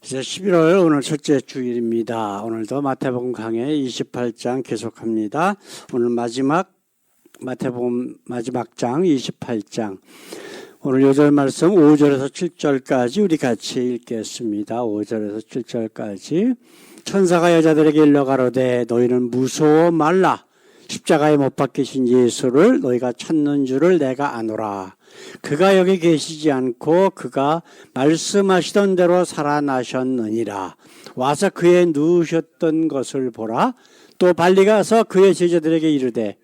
이제 11월 오늘 첫째 주일입니다. 오늘도 마태복음 강해 28장 계속합니다. 오늘 마태복음 마지막 장 28장. 오늘 요절 말씀 5절에서 7절까지 우리 같이 읽겠습니다. 5절에서 7절까지. 천사가 여자들에게 일러 가로되 너희는 무서워 말라. 십자가에 못 박히신 예수를 너희가 찾는 줄을 내가 아노라. 그가 여기 계시지 않고 그가 말씀하시던 대로 살아나셨느니라. 와서 그의 누우셨던 것을 보라. 또 발리 가서 그의 제자들에게 이르되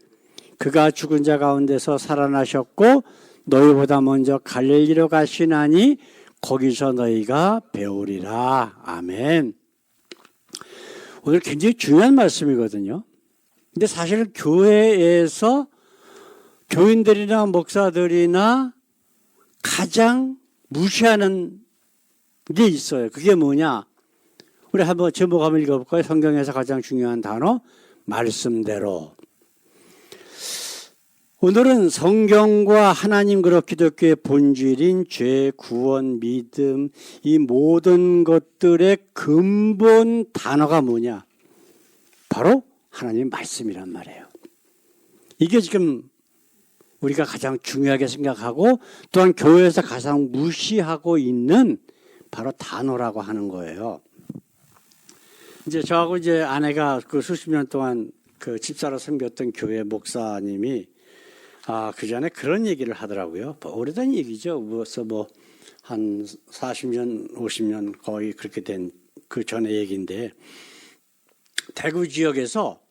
그가 죽은 자 가운데서 살아나셨고 너희보다 먼저 갈릴리로 가시나니 거기서 너희가 배우리라. 아멘. 오늘 굉장히 중요한 말씀이거든요. 근데 사실 교회에서 교인들이나 목사들이나 가장 무시하는 게 있어요. 그게 뭐냐? 우리 한번 제목 한번 읽어볼까요? 성경에서 가장 중요한 단어, 말씀대로. 오늘은 성경과 하나님 그리고 기독교의 본질인 죄, 구원, 믿음, 이 모든 것들의 근본 단어가 뭐냐? 바로 하나님 말씀이란 말이에요. 이게 지금 우리가 가장 중요하게 생각하고 또한 교회에서 가장 무시하고 있는 바로 단어라고 하는 거예요. 이제 저하고 이제 아내가 그 수십 년 동안 그 집사로 섬겼던 교회 목사님이 그 전에 그런 얘기를 하더라고요. 오래된 얘기죠. 한 40년, 50년 거의 그렇게 된 그 전의 얘기인데 대구 지역에서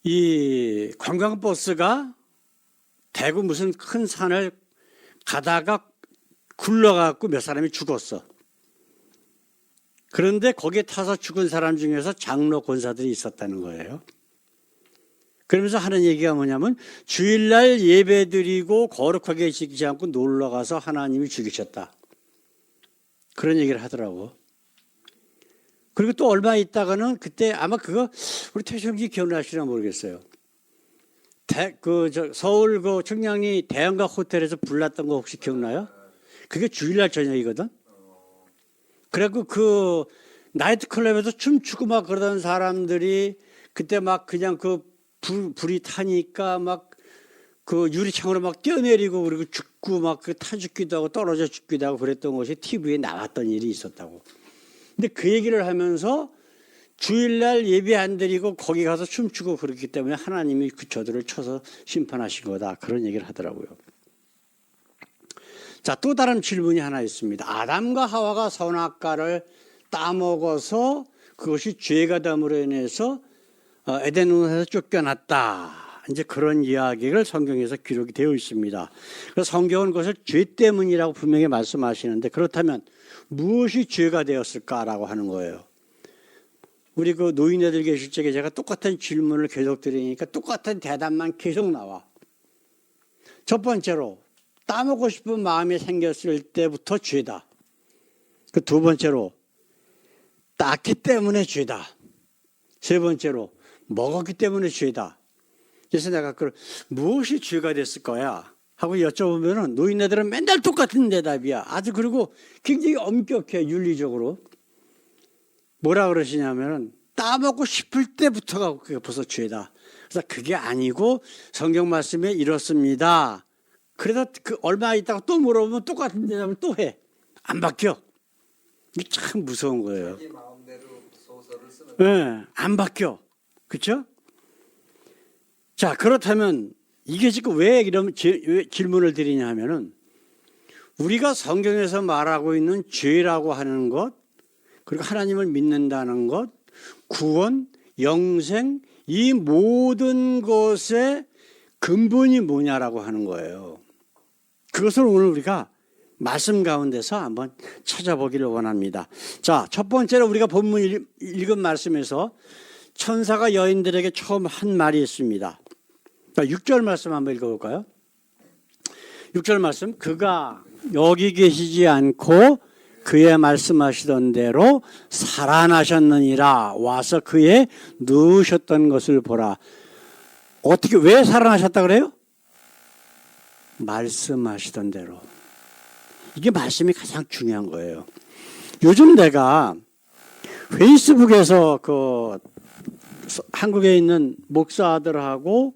이 관광버스가 대구 무슨 큰 산을 가다가 굴러가고 몇 사람이 죽었어. 그런데 거기에 타서 죽은 사람 중에서 장로 권사들이 있었다는 거예요. 그러면서 하는 얘기가 뭐냐면 주일날 예배드리고 거룩하게 지키지 않고 놀러가서 하나님이 죽이셨다. 그런 얘기를 하더라고. 그리고 또 얼마 있다가는 그때 아마 그거 우리 태식이 기억나시나 모르겠어요. 서울 그 청량리 대형각 호텔에서 불났던 거 혹시 기억나요? 그게 주일날 저녁이거든. 그래갖고 그 나이트클럽에서 춤추고 막 그러던 사람들이 그때 막 그냥 불이 타니까 막 그 유리창으로 막 뛰어내리고 그리고 죽고 막 타 죽기도 하고 떨어져 죽기도 하고 그랬던 것이 TV에 나왔던 일이 있었다고. 근데 그 얘기를 하면서 주일날 예배 안 드리고 거기 가서 춤추고 그렇기 때문에 하나님이 저들을 쳐서 심판하신 거다. 그런 얘기를 하더라고요. 자, 또 다른 질문이 하나 있습니다. 아담과 하와가 선악과를 따먹어서 그것이 죄가 됨으로 인해서 에덴동산에서 쫓겨났다. 이제 그런 이야기를 성경에서 기록이 되어 있습니다. 그래서 성경은 그것을 죄 때문이라고 분명히 말씀하시는데 그렇다면 무엇이 죄가 되었을까라고 하는 거예요. 우리 그 노인네들 계실 적에 제가 똑같은 질문을 계속 드리니까 똑같은 대답만 계속 나와. 첫 번째로 따먹고 싶은 마음이 생겼을 때부터 죄다. 그 두 번째로 땄기 때문에 죄다. 세 번째로 먹었기 때문에 죄다. 그래서 내가 무엇이 죄가 됐을 거야 하고 여쭤보면은 노인네들은 맨날 똑같은 대답이야. 아주 그리고 굉장히 엄격해 윤리적으로. 뭐라 그러시냐면은 따먹고 싶을 때부터가 그게 벌써 죄다. 그래서 그게 아니고 성경 말씀에 이렇습니다. 그래서 얼마 있다가 또 물어보면 똑같은 대답을 또 해. 안 바뀌어. 이게 참 무서운 거예요. 자기 마음대로 소설을 쓰는. 네, 안 바뀌어. 그렇죠? 자, 그렇다면 이게 지금 왜 이런 질문을 드리냐 하면은 우리가 성경에서 말하고 있는 죄라고 하는 것 그리고 하나님을 믿는다는 것, 구원, 영생 이 모든 것의 근본이 뭐냐라고 하는 거예요. 그것을 오늘 우리가 말씀 가운데서 한번 찾아보기를 원합니다. 자, 첫 번째로 우리가 본문 읽은 말씀에서 천사가 여인들에게 처음 한 말이 있습니다. 6절 말씀 한번 읽어볼까요? 6절 말씀, 그가 여기 계시지 않고 그의 말씀하시던 대로 살아나셨느니라. 와서 그의 누우셨던 것을 보라. 어떻게 왜 살아나셨다 그래요? 말씀하시던 대로. 이게 말씀이 가장 중요한 거예요. 요즘 내가 페이스북에서 그 한국에 있는 목사들하고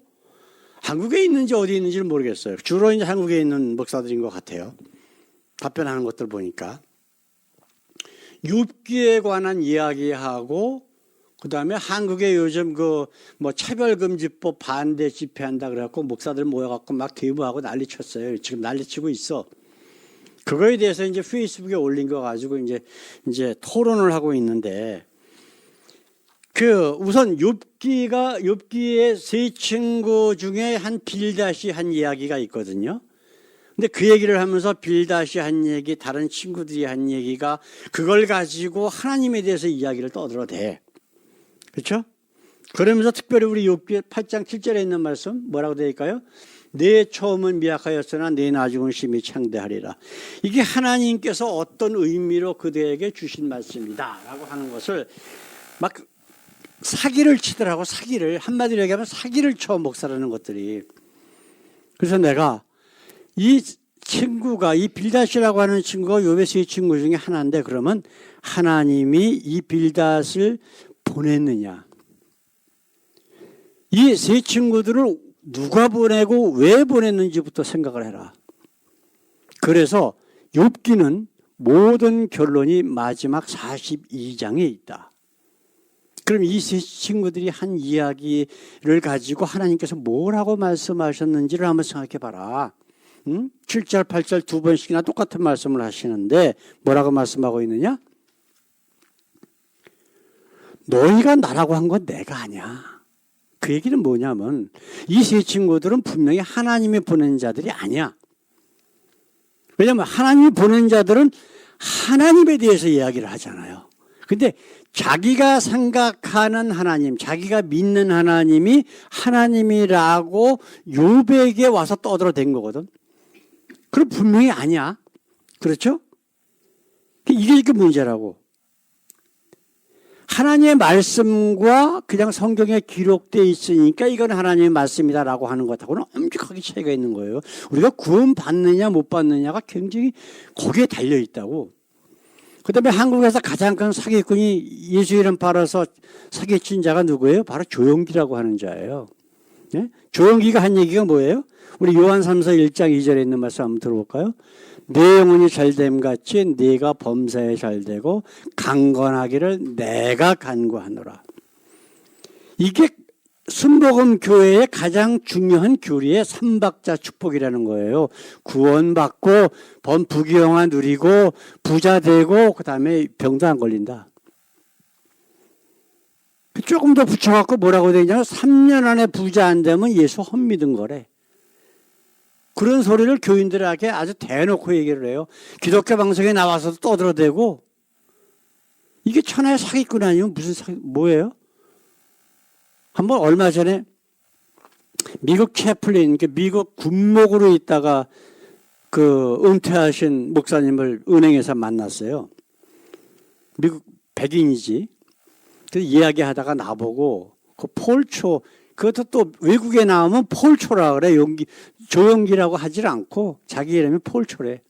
한국에 있는지 어디 있는지를 모르겠어요. 주로 이제 한국에 있는 목사들인 것 같아요. 답변하는 것들 보니까. 욥기에 관한 이야기하고 그다음에 한국에 요즘 그 뭐 차별금지법 반대 집회한다 그래갖고 목사들 모여갖고 막 대부하고 난리 쳤어요. 지금 난리 치고 있어. 그거에 대해서 이제 페이스북에 올린 거 가지고 이제 토론을 하고 있는데 그 우선 욥기의 세 친구 중에 한 빌닷이 한 이야기가 있거든요. 근데 그 얘기를 하면서 빌닷이 한 얘기, 다른 친구들이 한 얘기가 그걸 가지고 하나님에 대해서 이야기를 떠들어대. 그렇죠? 그러면서 특별히 우리 욥기 8장 7절에 있는 말씀 뭐라고 되어 있을까요? 내 처음은 미약하였으나 내 나중은 심히 창대하리라. 이게 하나님께서 어떤 의미로 그대에게 주신 말씀이다 라고 하는 것을 막 사기를 치더라고. 사기를, 한마디로 얘기하면 사기를 쳐 목사라는 것들이. 그래서 내가 이 친구가, 이 빌닷이라고 하는 친구가 욥의 세 친구 중에 하나인데 그러면 하나님이 이 빌닷을 보냈느냐, 이 세 친구들을 누가 보내고 왜 보냈는지부터 생각을 해라. 그래서 욥기는 모든 결론이 마지막 42장에 있다. 그럼 이 세 친구들이 한 이야기를 가지고 하나님께서 뭐라고 말씀하셨는지를 한번 생각해 봐라. 7절, 8절 두 번씩이나 똑같은 말씀을 하시는데 뭐라고 말씀하고 있느냐? 너희가 나라고 한 건 내가 아니야. 그 얘기는 뭐냐면 이 세 친구들은 분명히 하나님이 보낸 자들이 아니야. 왜냐하면 하나님이 보낸 자들은 하나님에 대해서 이야기를 하잖아요. 근데 자기가 생각하는 하나님, 자기가 믿는 하나님이 하나님이라고 욥에게 와서 떠들어댄 거거든. 그럼 분명히 아니야. 그렇죠? 이게 문제라고. 하나님의 말씀과 그냥 성경에 기록되어 있으니까 이건 하나님의 말씀이다라고 하는 것하고는 엄격하게 차이가 있는 거예요. 우리가 구원 받느냐 못 받느냐가 굉장히 거기에 달려 있다고. 그다음에 한국에서 가장 큰 사기꾼이 예수 이름 팔아서 사기친 자가 누구예요? 바로 조용기라고 하는 자예요. 네? 조용기가 한 얘기가 뭐예요? 우리 요한 3서 1장 2절에 있는 말씀 한번 들어볼까요? 내 영혼이 잘됨 같이 네가 범사에 잘되고 강건하기를 내가 간구하노라. 이게 순복음 교회의 가장 중요한 교리의 삼박자 축복이라는 거예요. 구원받고 부귀영화 누리고 부자 되고 그다음에 병도 안 걸린다. 조금 더 붙여갖고 뭐라고 되어 있냐면 3년 안에 부자 안 되면 예수 헛믿은 거래. 그런 소리를 교인들에게 아주 대놓고 얘기를 해요. 기독교 방송에 나와서도 떠들어대고. 이게 천하의 사기꾼 아니면 무슨 뭐예요? 한번 얼마 전에 미국 채플린, 미국 군목으로 있다가 그 은퇴하신 목사님을 은행에서 만났어요. 미국 백인이지. 그래서 이야기하다가 나보고 그 폴초, 그것도 또 외국에 나오면 폴초라 그래. 조용기라고 하질 않고 자기 이름이 폴초래.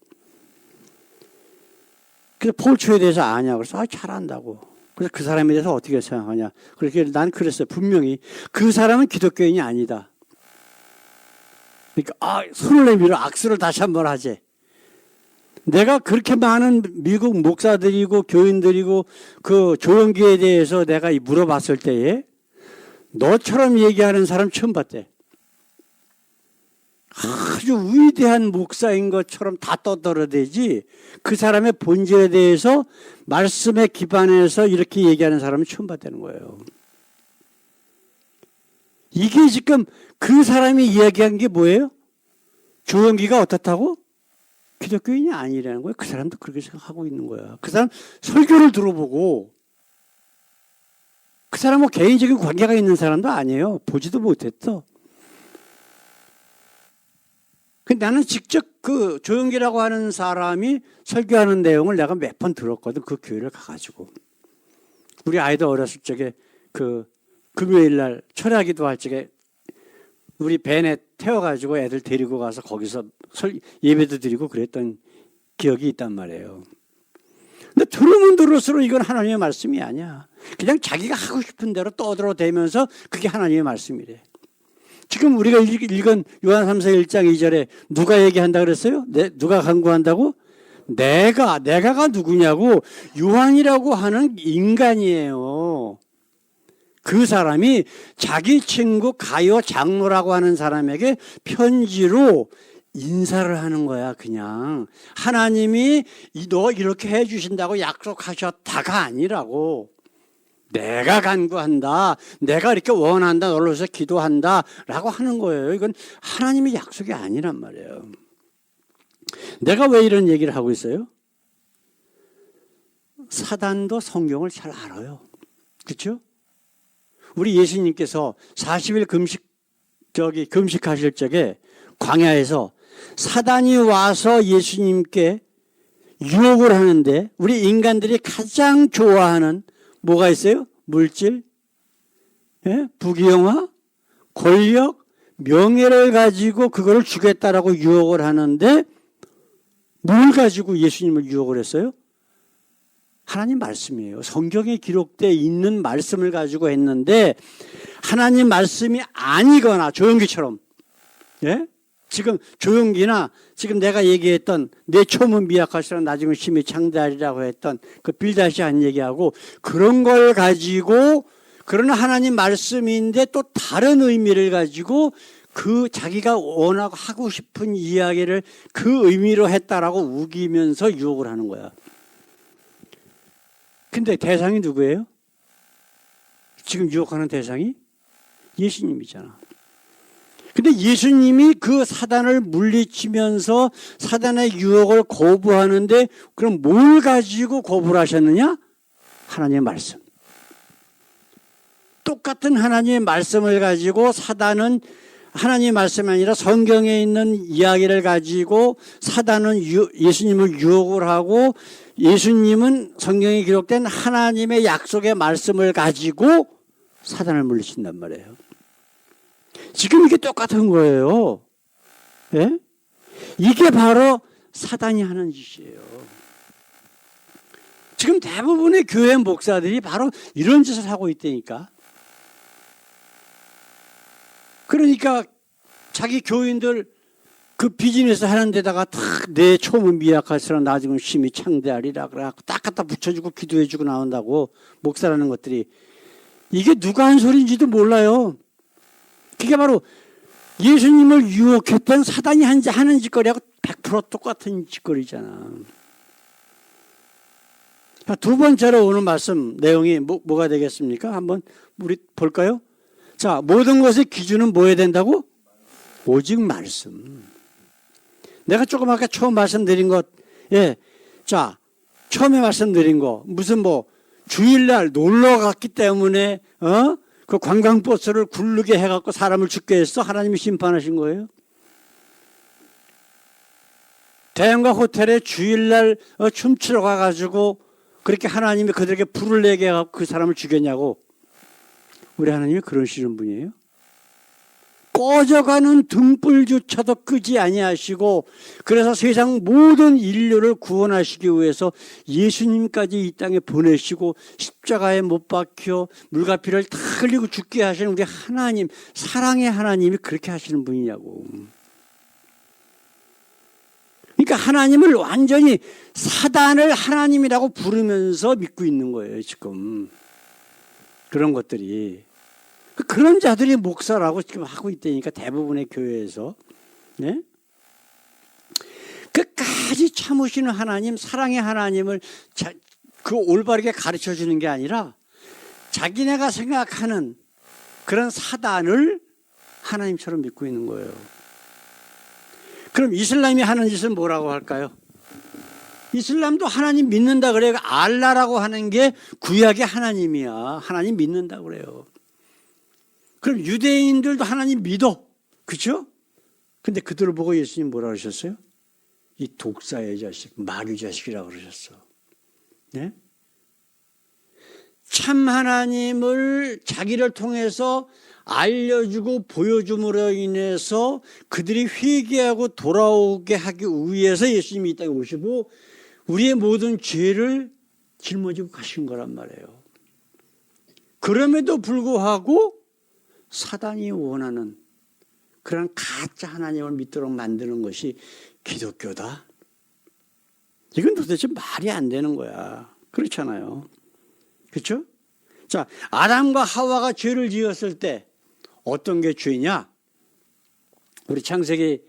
그래서 폴초에 대해서 아냐고 그래서 잘 안다고. 그래서 그 사람에 대해서 어떻게 생각하냐. 그렇게 난 그랬어요. 분명히 그 사람은 기독교인이 아니다. 그러니까 손을 내밀어 악수를 다시 한번 하지. 내가 그렇게 많은 미국 목사들이고 교인들이고 그 조용기에 대해서 내가 물어봤을 때에 너처럼 얘기하는 사람 처음 봤대. 아주 위대한 목사인 것처럼 다 떠들어대지 그 사람의 본질에 대해서 말씀에 기반해서 이렇게 얘기하는 사람은 처음 봤다는 거예요. 이게 지금 그 사람이 이야기한 게 뭐예요? 조용기가 어떻다고? 기독교인이 아니라는 거예요. 그 사람도 그렇게 생각하고 있는 거야. 그 사람 설교를 들어보고 그 사람은 개인적인 관계가 있는 사람도 아니에요. 보지도 못했어. 근데 나는 직접 그 조용기라고 하는 사람이 설교하는 내용을 내가 몇 번 들었거든. 그 교회를 가가지고. 우리 아이들 어렸을 적에 그 금요일 날 철야기도 할 적에 우리 밴에 태워가지고 애들 데리고 가서 거기서 예배도 드리고 그랬던 기억이 있단 말이에요. 근데 들으면 들을수록 이건 하나님의 말씀이 아니야. 그냥 자기가 하고 싶은 대로 떠들어대면서 그게 하나님의 말씀이래. 지금 우리가 읽은 요한 3서 1장 2절에 누가 얘기한다 그랬어요? 누가 강구한다고? 내가가 누구냐고? 요한이라고 하는 인간이에요. 그 사람이 자기 친구 가요 장로라고 하는 사람에게 편지로 인사를 하는 거야. 그냥 하나님이 너 이렇게 해주신다고 약속하셨다가 아니라고. 내가 간구한다, 내가 이렇게 원한다, 너를 위해서 기도한다 라고 하는 거예요. 이건 하나님의 약속이 아니란 말이에요. 내가 왜 이런 얘기를 하고 있어요? 사단도 성경을 잘 알아요. 그렇죠? 우리 예수님께서 40일 금식하실 적에 광야에서 사단이 와서 예수님께 유혹을 하는데 우리 인간들이 가장 좋아하는 뭐가 있어요? 물질, 부귀영화, 권력, 명예를 가지고 그거를 주겠다라고 유혹을 하는데 뭘 가지고 예수님을 유혹을 했어요? 하나님 말씀이에요. 성경에 기록되어 있는 말씀을 가지고 했는데 하나님 말씀이 아니거나 조용기처럼, 지금 조용기나 지금 내가 얘기했던 내 처음은 미약하시라 나중은 심히 창대하리라고 했던 그 빌다시 한 얘기하고 그런 걸 가지고 그런 하나님 말씀인데 또 다른 의미를 가지고 그 자기가 원하고 하고 싶은 이야기를 그 의미로 했다라고 우기면서 유혹을 하는 거야. 근데 대상이 누구예요? 지금 유혹하는 대상이 예수님이잖아. 근데 예수님이 그 사단을 물리치면서 사단의 유혹을 거부하는데 그럼 뭘 가지고 거부를 하셨느냐? 하나님의 말씀. 똑같은 하나님의 말씀을 가지고 사단은 하나님의 말씀이 아니라 성경에 있는 이야기를 가지고 사단은 예수님을 유혹을 하고 예수님은 성경에 기록된 하나님의 약속의 말씀을 가지고 사단을 물리친단 말이에요. 지금 이게 똑같은 거예요. 이게 바로 사단이 하는 짓이에요. 지금 대부분의 교회 목사들이 바로 이런 짓을 하고 있다니까. 그러니까 자기 교인들 그 비즈니스 하는 데다가 다 내 처음은 미약할수록 나중은 심히 창대하리라 그래갖고 딱 갖다 붙여주고 기도해주고 나온다고 목사라는 것들이 이게 누가 한 소리인지도 몰라요. 그게 바로 예수님을 유혹했던 사단이 하는 짓거리하고 100% 똑같은 짓거리잖아. 두 번째로 오늘 말씀 내용이 뭐가 되겠습니까? 한번 우리 볼까요? 자, 모든 것의 기준은 뭐 해야 된다고? 오직 말씀. 내가 조금 아까 처음 말씀드린 것, 자, 처음에 말씀드린 거, 무슨 주일날 놀러 갔기 때문에, 그 관광버스를 굴르게 해갖고 사람을 죽게 했어? 하나님이 심판하신 거예요? 대형가 호텔에 주일날 춤추러 가가지고 그렇게 하나님이 그들에게 불을 내게 해갖고 그 사람을 죽였냐고? 우리 하나님이 그러시는 분이에요? 꺼져가는 등불조차도 끄지 아니하시고 그래서 세상 모든 인류를 구원하시기 위해서 예수님까지 이 땅에 보내시고 십자가에 못 박혀 물가피를 다 흘리고 죽게 하시는 우리 하나님, 사랑의 하나님이 그렇게 하시는 분이냐고. 그러니까 하나님을 완전히 사단을 하나님이라고 부르면서 믿고 있는 거예요, 지금. 그런 것들이. 그런 자들이 목사라고 지금 하고 있다니까, 대부분의 교회에서. 네? 끝까지 참으시는 하나님, 사랑의 하나님을 그 올바르게 가르쳐 주는 게 아니라 자기네가 생각하는 그런 사단을 하나님처럼 믿고 있는 거예요. 그럼 이슬람이 하는 짓은 뭐라고 할까요? 이슬람도 하나님 믿는다 그래요. 알라라고 하는 게 구약의 하나님이야. 하나님 믿는다 그래요. 그럼 유대인들도 하나님 믿어. 그렇죠? 근데 그들을 보고 예수님 뭐라 그러셨어요? 이 독사의 자식, 마귀 자식이라고 그러셨어. 네? 참 하나님을 자기를 통해서 알려주고 보여줌으로 인해서 그들이 회개하고 돌아오게 하기 위해서 예수님이 이 땅에 오시고 우리의 모든 죄를 짊어지고 가신 거란 말이에요. 그럼에도 불구하고 사단이 원하는 그런 가짜 하나님을 믿도록 만드는 것이 기독교다? 이건 도대체 말이 안 되는 거야. 그렇잖아요. 그렇죠? 자, 아담과 하와가 죄를 지었을 때 어떤 게 죄냐? 우리 창세기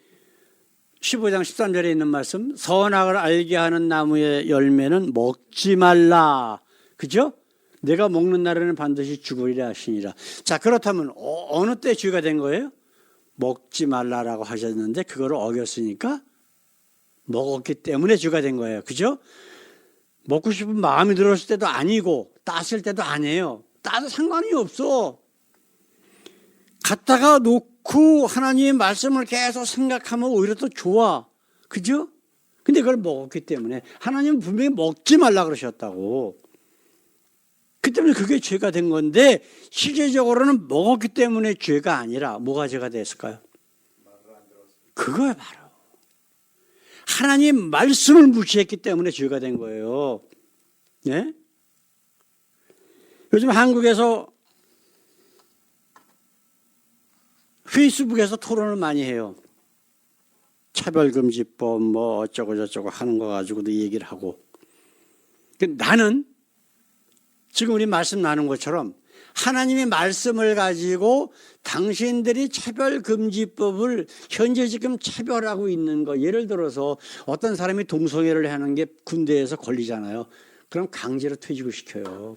15장 13절에 있는 말씀, 선악을 알게 하는 나무의 열매는 먹지 말라. 그죠? 내가 먹는 날에는 반드시 죽으리라 하시니라. 자, 그렇다면 어느 때 죄가 된 거예요? 먹지 말라라고 하셨는데 그거를 어겼으니까 먹었기 때문에 죄가 된 거예요. 그죠? 먹고 싶은 마음이 들었을 때도 아니고 땄을 때도 아니에요. 따도 상관이 없어. 갖다가 놓고 하나님의 말씀을 계속 생각하면 오히려 더 좋아. 그죠? 근데 그걸 먹었기 때문에 하나님은 분명히 먹지 말라 그러셨다고. 그 때문에 그게 죄가 된 건데 실제적으로는 먹었기 때문에 죄가 아니라 뭐가 죄가 됐을까요? 그거야 바로. 하나님 말씀을 무시했기 때문에 죄가 된 거예요. 예? 요즘 한국에서 페이스북에서 토론을 많이 해요. 차별금지법 뭐 어쩌고 저쩌고 하는 거 가지고도 얘기를 하고. 나는 지금 우리 말씀 나눈 것처럼 하나님의 말씀을 가지고 당신들이 차별금지법을 현재 지금 차별하고 있는 거, 예를 들어서 어떤 사람이 동성애를 하는 게 군대에서 걸리잖아요. 그럼 강제로 퇴직을 시켜요.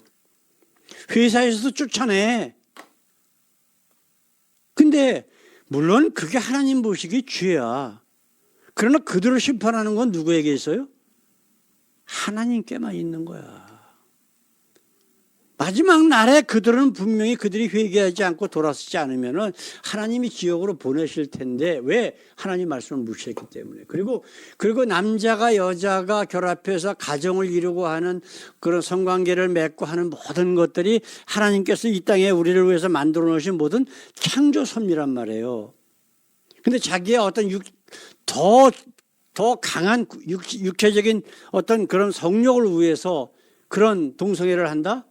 회사에서도 쫓아내. 근데 물론 그게 하나님 보시기에 죄야. 그러나 그들을 심판하는 건 누구에게 있어요? 하나님께만 있는 거야. 마지막 날에 그들은 분명히 그들이 회개하지 않고 돌아서지 않으면 하나님이 지옥으로 보내실 텐데 왜? 하나님 말씀을 무시했기 때문에. 그리고 남자가 여자가 결합해서 가정을 이루고 하는 그런 성관계를 맺고 하는 모든 것들이 하나님께서 이 땅에 우리를 위해서 만들어 놓으신 모든 창조 섭리란 말이에요. 근데 자기의 어떤 더 강한 육체적인 어떤 그런 성욕을 위해서 그런 동성애를 한다?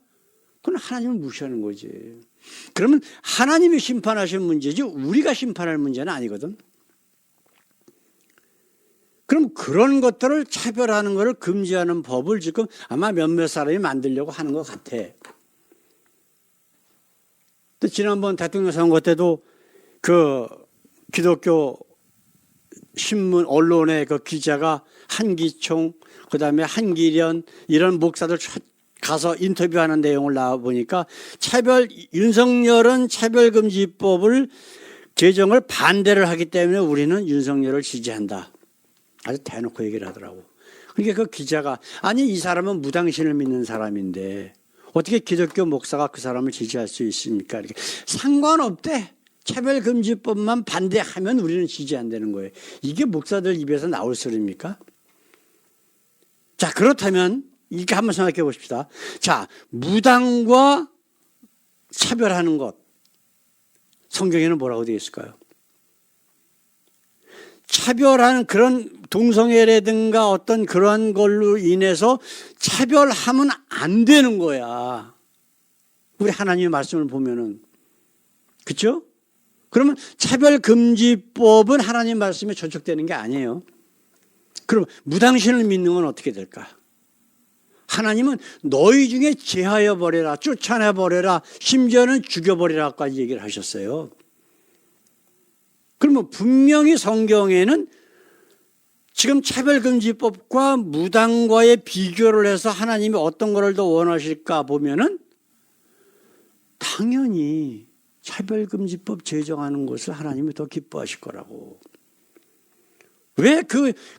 그건 하나님을 무시하는 거지. 그러면 하나님이 심판하실 문제지 우리가 심판할 문제는 아니거든. 그럼 그런 것들을 차별하는 것을 금지하는 법을 지금 아마 몇몇 사람이 만들려고 하는 것 같아. 또 지난번 대통령 선거 때도 그 기독교 신문 언론의 그 기자가 한기총 그다음에 한기련 이런 목사들 가서 인터뷰하는 내용을 나와 보니까 윤석열은 차별금지법을 제정을 반대를 하기 때문에 우리는 윤석열을 지지한다. 아주 대놓고 얘기를 하더라고. 그러니까 그 기자가 아니 이 사람은 무당신을 믿는 사람인데 어떻게 기독교 목사가 그 사람을 지지할 수 있습니까? 이렇게 상관없대. 차별금지법만 반대하면 우리는 지지 안 되는 거예요. 이게 목사들 입에서 나올 소리입니까? 자, 그렇다면 이렇게 한번 생각해 보십시다. 자, 무당과 차별하는 것. 성경에는 뭐라고 되어 있을까요? 차별하는 그런 동성애라든가 어떤 그런 걸로 인해서 차별하면 안 되는 거야. 우리 하나님의 말씀을 보면은. 그렇죠? 그러면 차별금지법은 하나님 말씀에 저촉되는 게 아니에요. 그럼 무당신을 믿는 건 어떻게 될까? 하나님은 너희 중에 제하여 버려라, 쫓아내 버려라, 심지어는 죽여버리라까지 얘기를 하셨어요. 그러면 분명히 성경에는 지금 차별금지법과 무당과의 비교를 해서 하나님이 어떤 거를 더 원하실까 보면은 당연히 차별금지법 제정하는 것을 하나님이 더 기뻐하실 거라고. 왜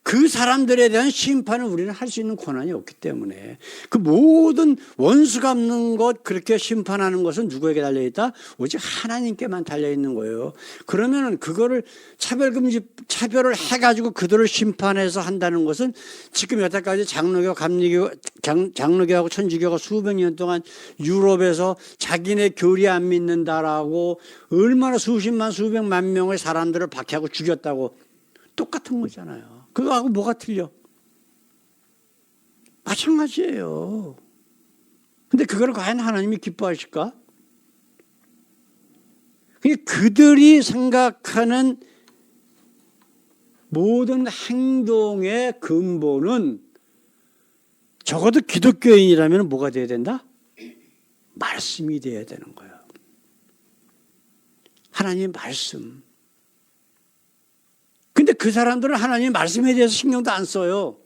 그 사람들에 대한 심판을 우리는 할 수 있는 권한이 없기 때문에 그 모든 원수 갚는 것 그렇게 심판하는 것은 누구에게 달려있다? 오직 하나님께만 달려있는 거예요. 그러면은 그거를 차별을 해가지고 그들을 심판해서 한다는 것은 지금 여태까지 장로교, 장로교하고 천주교가 수백 년 동안 유럽에서 자기네 교리 안 믿는다라고 얼마나 수십만 수백만 명의 사람들을 박해하고 죽였다고 똑같은 거잖아요. 그거하고 뭐가 틀려? 마찬가지예요. 근데 그걸 과연 하나님이 기뻐하실까? 그들이 생각하는 모든 행동의 근본은 적어도 기독교인이라면 뭐가 돼야 된다? 말씀이 돼야 되는 거예요. 하나님의 말씀. 근데 그 사람들은 하나님의 말씀에 대해서 신경도 안 써요.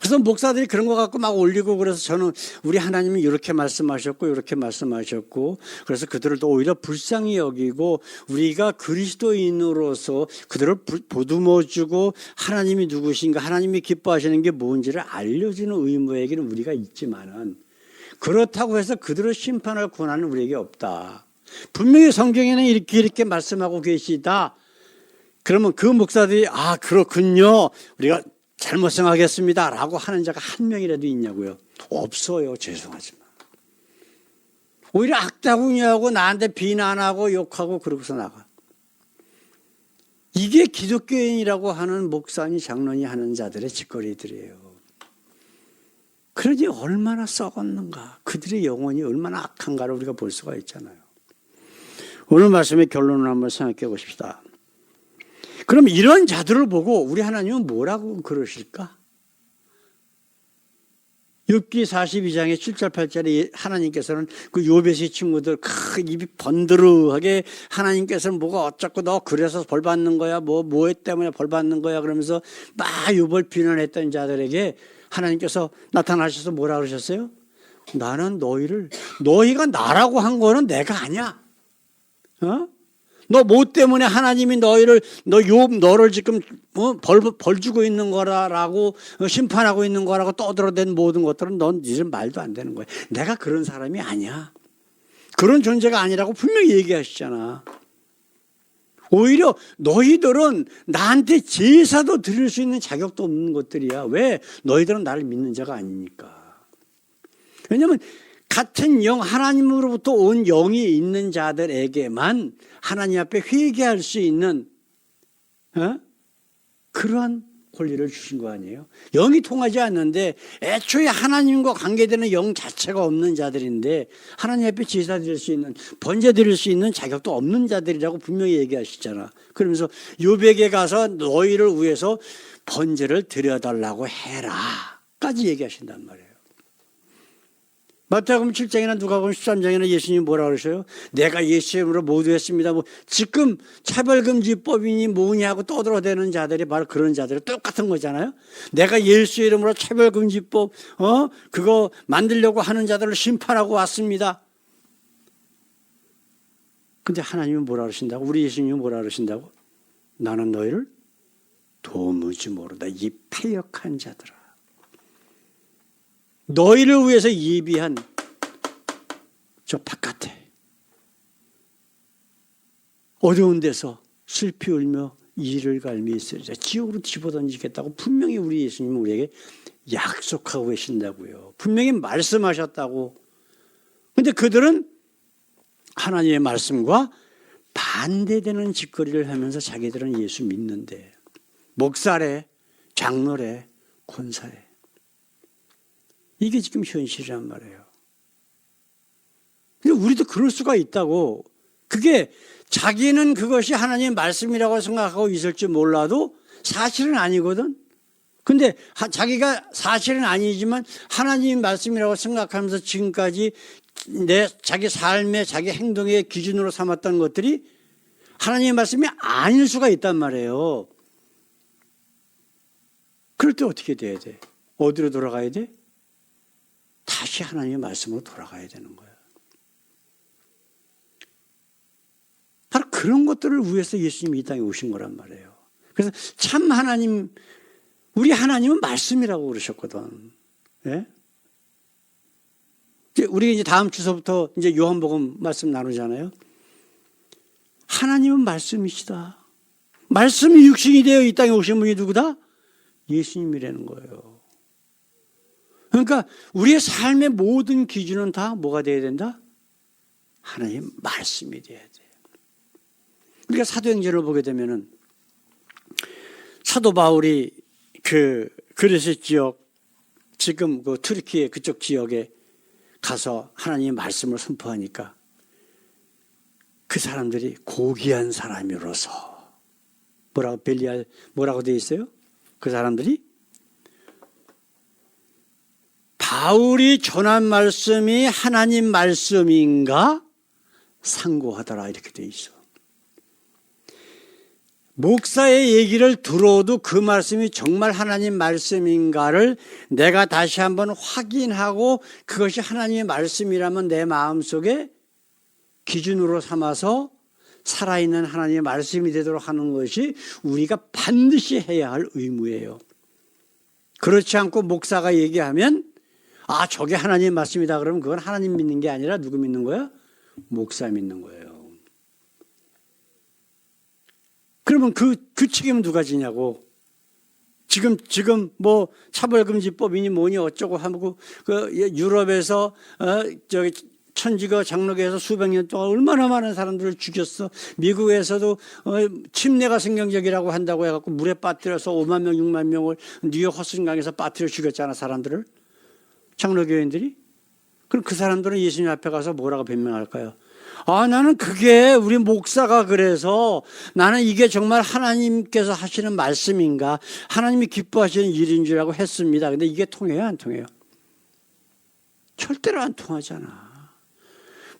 그래서 목사들이 그런 거 갖고 막 올리고 그래서 저는 우리 하나님이 이렇게 말씀하셨고 이렇게 말씀하셨고 그래서 그들을 또 오히려 불쌍히 여기고 우리가 그리스도인으로서 그들을 보듬어주고 하나님이 누구신가 하나님이 기뻐하시는 게 뭔지를 알려주는 의무에게는 우리가 있지만은 그렇다고 해서 그들을 심판할 권한은 우리에게 없다. 분명히 성경에는 이렇게 말씀하고 계시다. 그러면 그 목사들이 그렇군요. 우리가 잘못 생각했습니다. 라고 하는 자가 한 명이라도 있냐고요? 없어요. 죄송하지만. 오히려 악다구니하고 나한테 비난하고 욕하고 그러고서 나가. 이게 기독교인이라고 하는 목사니 장로니 하는 자들의 짓거리들이에요. 그러니 얼마나 썩었는가. 그들의 영혼이 얼마나 악한가를 우리가 볼 수가 있잖아요. 오늘 말씀의 결론을 한번 생각해 보십시다. 그럼 이런 자들을 보고 우리 하나님은 뭐라고 그러실까? 욥기 42장의 7절 8절에 하나님께서는 그 욥의 친구들 입이 번드르하게 하나님께서는 뭐가 어쩌고 너 그래서 벌 받는 거야 뭐 때문에 벌 받는 거야 그러면서 막 욥을 비난했던 자들에게 하나님께서 나타나셔서 뭐라 그러셨어요? 나는 너희가 나라고 한 거는 내가 아니야. 너 뭐 때문에 하나님이 너를 지금 벌 주고 있는 거라고 심판하고 있는 거라고 떠들어댄 모든 것들은 넌 니들 말도 안 되는 거야. 내가 그런 사람이 아니야. 그런 존재가 아니라고 분명히 얘기하시잖아. 오히려 너희들은 나한테 제사도 드릴 수 있는 자격도 없는 것들이야. 왜? 너희들은 나를 믿는 자가 아니니까. 왜냐하면 같은 영, 하나님으로부터 온 영이 있는 자들에게만 하나님 앞에 회개할 수 있는 그러한 권리를 주신 거 아니에요? 영이 통하지 않는데 애초에 하나님과 관계되는 영 자체가 없는 자들인데 하나님 앞에 제사 드릴 수 있는, 번제 드릴 수 있는 자격도 없는 자들이라고 분명히 얘기하시잖아. 그러면서 욥에게 가서 너희를 위해서 번제를 드려달라고 해라 까지 얘기하신단 말이에요. 마태복음 7장이나 누가복음 13장이나 예수님이 뭐라 그러셔요? 내가 예수의 이름으로 모두 했습니다. 지금 차별금지법이니 뭐냐 하고 떠들어대는 자들이 바로 그런 자들이 똑같은 거잖아요. 내가 예수의 이름으로 차별금지법 그거 만들려고 하는 자들을 심판하고 왔습니다. 근데 하나님은 뭐라 그러신다고? 우리 예수님은 뭐라 그러신다고? 나는 너희를 도무지 모르다. 이 패역한 자들아. 너희를 위해서 예비한 저 바깥에 어려운 데서 슬피 울며 이를 갈미 있으리라. 지옥으로 집어던지겠다고 분명히 우리 예수님은 우리에게 약속하고 계신다고요. 분명히 말씀하셨다고. 그런데 그들은 하나님의 말씀과 반대되는 짓거리를 하면서 자기들은 예수 믿는데 목사래, 장로래, 권사래. 이게 지금 현실이란 말이에요. 근데 우리도 그럴 수가 있다고. 그게 자기는 그것이 하나님의 말씀이라고 생각하고 있을지 몰라도 사실은 아니거든. 근데 자기가 사실은 아니지만 하나님의 말씀이라고 생각하면서 지금까지 자기 삶의 자기 행동의 기준으로 삼았던 것들이 하나님의 말씀이 아닐 수가 있단 말이에요. 그럴 때 어떻게 돼야 돼? 어디로 돌아가야 돼? 다시 하나님의 말씀으로 돌아가야 되는 거예요. 바로 그런 것들을 위해서 예수님이 이 땅에 오신 거란 말이에요. 그래서 참 하나님, 우리 하나님은 말씀이라고 그러셨거든. 예? 우리 이제 다음 주서부터 이제 요한복음 말씀 나누잖아요. 하나님은 말씀이시다. 말씀이 육신이 되어 이 땅에 오신 분이 누구다? 예수님이라는 거예요. 그러니까 우리의 삶의 모든 기준은 다 뭐가 돼야 된다? 하나님의 말씀이 돼야 돼. 우리가 사도행전을 보게 되면은 사도 바울이 그 그리스 지역 지금 그 투르키의 그쪽 지역에 가서 하나님의 말씀을 선포하니까 그 사람들이 고귀한 사람이로서 뭐라고 벨리알 뭐라고 되어 있어요? 그 사람들이 바울이 전한 말씀이 하나님 말씀인가 상고하더라 이렇게 되어 있어. 목사의 얘기를 들어도 그 말씀이 정말 하나님 말씀인가를 내가 다시 한번 확인하고 그것이 하나님의 말씀이라면 내 마음속에 기준으로 삼아서 살아있는 하나님의 말씀이 되도록 하는 것이 우리가 반드시 해야 할 의무예요. 그렇지 않고 목사가 얘기하면 아 저게 하나님의 말씀이다 그러면 그건 하나님 믿는 게 아니라 누구 믿는 거야? 목사 믿는 거예요. 그러면 그 책임은 누가 지냐고. 지금 뭐 차별금지법이니 뭐니 어쩌고 하고 그 유럽에서 저기 천지가 장로교에서 수백 년 동안 얼마나 많은 사람들을 죽였어. 미국에서도 침례가 성경적이라고 한다고 해갖고 물에 빠뜨려서 5만 명, 6만 명을 뉴욕 허슨강에서 빠뜨려 죽였잖아 사람들을. 장로교인들이. 그럼 그 사람들은 예수님 앞에 가서 뭐라고 변명할까요? 아, 나는 그게 우리 목사가 그래서 나는 이게 정말 하나님께서 하시는 말씀인가 하나님이 기뻐하시는 일인 줄 알고 했습니다. 근데 이게 통해요? 안 통해요? 절대로 안 통하잖아.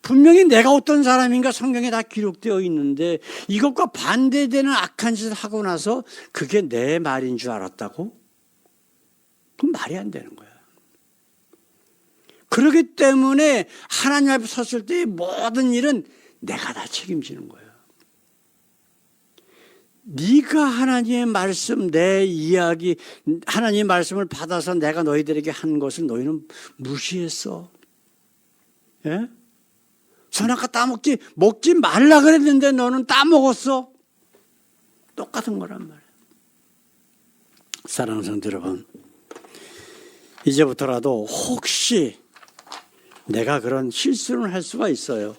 분명히 내가 어떤 사람인가 성경에 다 기록되어 있는데 이것과 반대되는 악한 짓을 하고 나서 그게 내 말인 줄 알았다고? 그건 말이 안 되는 거야. 그렇기 때문에 하나님 앞에 섰을 때의 모든 일은 내가 다 책임지는 거예요. 네가 하나님의 말씀, 내 이야기, 하나님의 말씀을 받아서 내가 너희들에게 한 것을 너희는 무시했어. 예? 선악과 먹지 말라 그랬는데 너는 따먹었어. 똑같은 거란 말이에요. 사랑하는 성도 여러분, 이제부터라도 혹시 내가 그런 실수를 할 수가 있어요.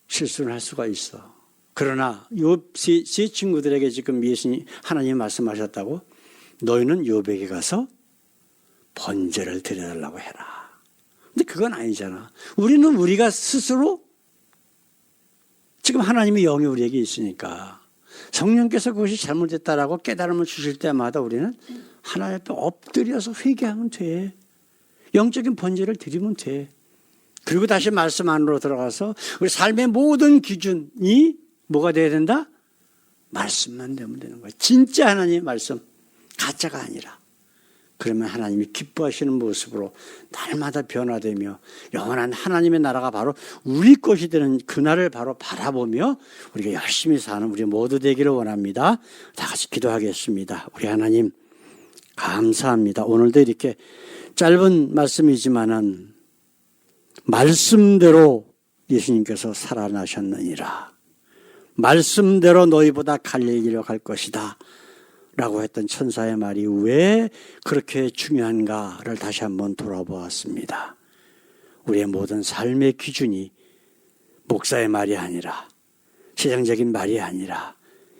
실수를 할 수가 있어. 그러나 요 세 친구들에게 지금 예수님 하나님이 말씀하셨다고 너희는 요백에 가서 번제를 드려달라고 해라. 근데 그건 아니잖아. 우리는 우리가 스스로 지금 하나님의 영이 우리에게 있으니까 성령께서 그것이 잘못됐다라고 깨달음을 주실 때마다 우리는 하나님 앞에 엎드려서 회개하면 돼. 영적인 번제를 드리면 돼. 그리고 다시 말씀 안으로 들어가서 우리 삶의 모든 기준이 뭐가 돼야 된다? 말씀만 되면 되는 거야. 진짜 하나님의 말씀, 가짜가 아니라. 그러면 하나님이 기뻐하시는 모습으로 날마다 변화되며 영원한 하나님의 나라가 바로 우리 것이 되는 그날을 바로 바라보며 우리가 열심히 사는 우리 모두 되기를 원합니다. 다 같이 기도하겠습니다. 우리 하나님 감사합니다. 오늘도 이렇게 짧은 말씀이지만은 말씀대로 예수님께서 살아나셨느니라. 말씀대로 너희보다 갈릴리로 갈 것이다 라고 했던 천사의 말이 왜 그렇게 중요한가를 다시 한번 돌아보았습니다. 우리의 모든 삶의 기준이 목사의 말이 아니라 세상적인 말이 아니라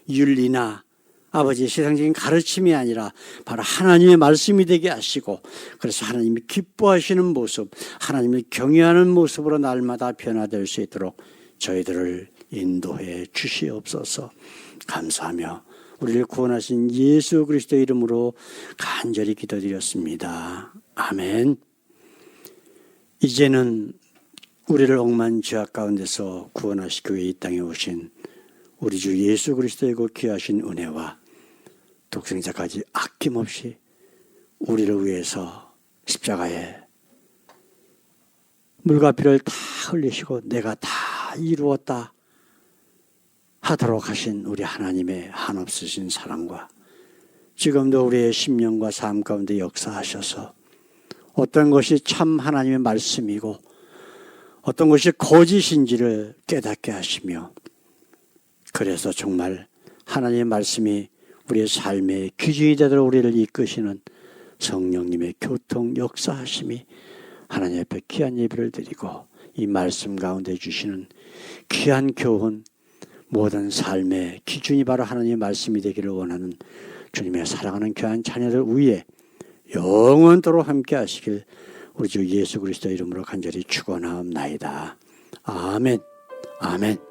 윤리나 아버지의 세상적인 가르침이 아니라 바로 하나님의 말씀이 되게 하시고 그래서 하나님이 기뻐하시는 모습, 하나님을 경외하는 모습으로 날마다 변화될 수 있도록 저희들을 인도해 주시옵소서. 감사하며 우리를 구원하신 예수 그리스도의 이름으로 간절히 기도드렸습니다. 아멘. 이제는 우리를 억만 죄악 가운데서 구원하시기 위해 이 땅에 오신 우리 주 예수 그리스도의 그 귀하신 은혜와 독생자까지 아낌없이 우리를 위해서 십자가에 물과 피를 다 흘리시고 내가 다 이루었다 하도록 하신 우리 하나님의 한없으신 사랑과 지금도 우리의 심령과 삶 가운데 역사하셔서 어떤 것이 참 하나님의 말씀이고 어떤 것이 거짓인지를 깨닫게 하시며 그래서 정말 하나님의 말씀이 우리의 삶의 기준이 되도록 우리를 이끄시는 성령님의 교통 역사하심이 하나님 앞에 귀한 예배를 드리고 이 말씀 가운데 주시는 귀한 교훈 모든 삶의 기준이 바로 하나님의 말씀이 되기를 원하는 주님의 사랑하는 귀한 자녀들 위에 영원토록 함께 하시길 우리 주 예수 그리스도 이름으로 간절히 축원하옵나이다. 아멘. 아멘.